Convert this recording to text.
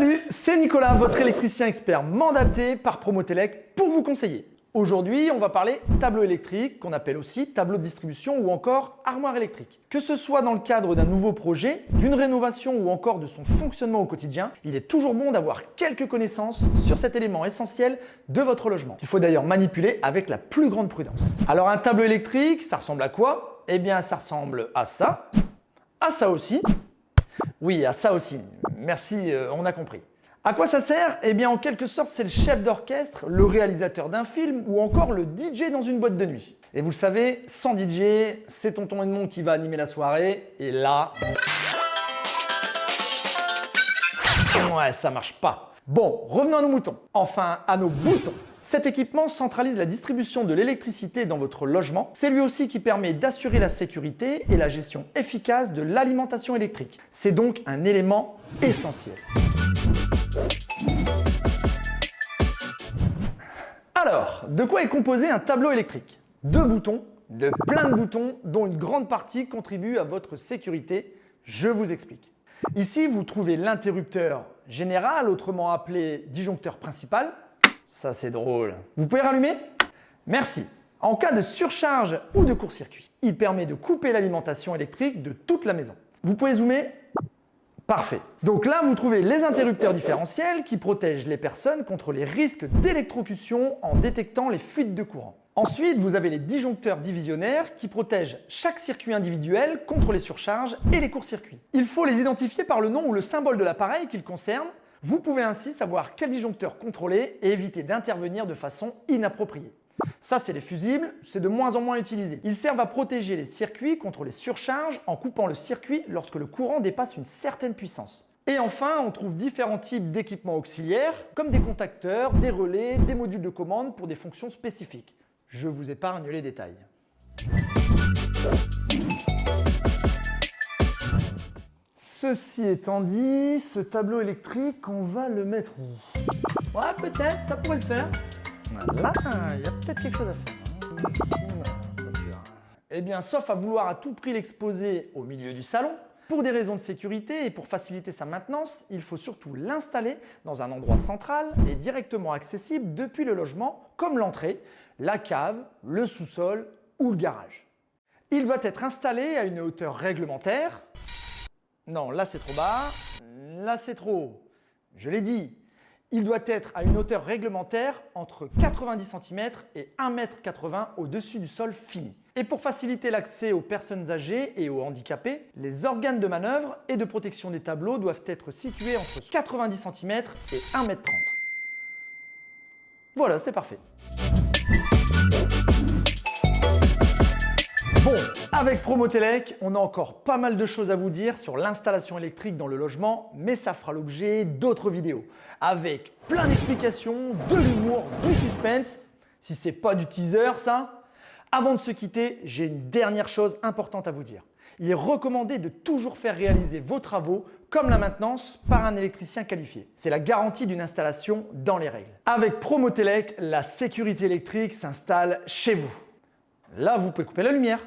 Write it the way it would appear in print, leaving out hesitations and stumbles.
Salut, c'est Nicolas, votre électricien expert mandaté par Promotelec pour vous conseiller. Aujourd'hui, on va parler tableau électrique, qu'on appelle aussi tableau de distribution ou encore armoire électrique. Que ce soit dans le cadre d'un nouveau projet, d'une rénovation ou encore de son fonctionnement au quotidien, il est toujours bon d'avoir quelques connaissances sur cet élément essentiel de votre logement. Il faut d'ailleurs manipuler avec la plus grande prudence. Alors un tableau électrique, ça ressemble à quoi? Eh bien, ça ressemble à ça aussi. Oui, à ça aussi. Merci, on a compris. À quoi ça sert? Eh bien, en quelque sorte, c'est le chef d'orchestre, le réalisateur d'un film ou encore le DJ dans une boîte de nuit. Et vous le savez, sans DJ, c'est Tonton Edmond qui va animer la soirée. Et là... ouais, ça marche pas. Bon, revenons à nos moutons. Enfin, à nos boutons. Cet équipement centralise la distribution de l'électricité dans votre logement. C'est lui aussi qui permet d'assurer la sécurité et la gestion efficace de l'alimentation électrique. C'est donc un élément essentiel. Alors, de quoi est composé un tableau électrique? De boutons, de plein de boutons, dont une grande partie contribue à votre sécurité. Je vous explique. Ici, vous trouvez l'interrupteur général, autrement appelé disjoncteur principal. Ça, c'est drôle. Vous pouvez rallumer? Merci. En cas de surcharge ou de court-circuit, il permet de couper l'alimentation électrique de toute la maison. Vous pouvez zoomer? Parfait. Donc là, vous trouvez les interrupteurs différentiels qui protègent les personnes contre les risques d'électrocution en détectant les fuites de courant. Ensuite, vous avez les disjoncteurs divisionnaires qui protègent chaque circuit individuel contre les surcharges et les courts-circuits. Il faut les identifier par le nom ou le symbole de l'appareil qu'ils concernent. Vous pouvez ainsi savoir quel disjoncteur contrôler et éviter d'intervenir de façon inappropriée. Ça, c'est les fusibles, c'est de moins en moins utilisé. Ils servent à protéger les circuits contre les surcharges en coupant le circuit lorsque le courant dépasse une certaine puissance. Et enfin, on trouve différents types d'équipements auxiliaires, comme des contacteurs, des relais, des modules de commande pour des fonctions spécifiques. Je vous épargne les détails. Ceci étant dit, ce tableau électrique, on va le mettre où? Ouais, peut-être, ça pourrait le faire. Là, il y a peut-être quelque chose à faire. Eh bien, sauf à vouloir à tout prix l'exposer au milieu du salon, pour des raisons de sécurité et pour faciliter sa maintenance, il faut surtout l'installer dans un endroit central et directement accessible depuis le logement, comme l'entrée, la cave, le sous-sol ou le garage. Il doit être installé à une hauteur réglementaire. Non, là c'est trop bas, là c'est trop haut. Je l'ai dit, il doit être à une hauteur réglementaire entre 90 cm et 1,80 m au-dessus du sol fini. Et pour faciliter l'accès aux personnes âgées et aux handicapés, les organes de manœuvre et de protection des tableaux doivent être situés entre 90 cm et 1,30 m. Voilà, c'est parfait. Bon, avec Promotelec, on a encore pas mal de choses à vous dire sur l'installation électrique dans le logement, mais ça fera l'objet d'autres vidéos, avec plein d'explications, de l'humour, du suspense. Si c'est pas du teaser, ça. Avant de se quitter, j'ai une dernière chose importante à vous dire. Il est recommandé de toujours faire réaliser vos travaux, comme la maintenance, par un électricien qualifié. C'est la garantie d'une installation dans les règles. Avec Promotelec, la sécurité électrique s'installe chez vous. Là, vous pouvez couper la lumière.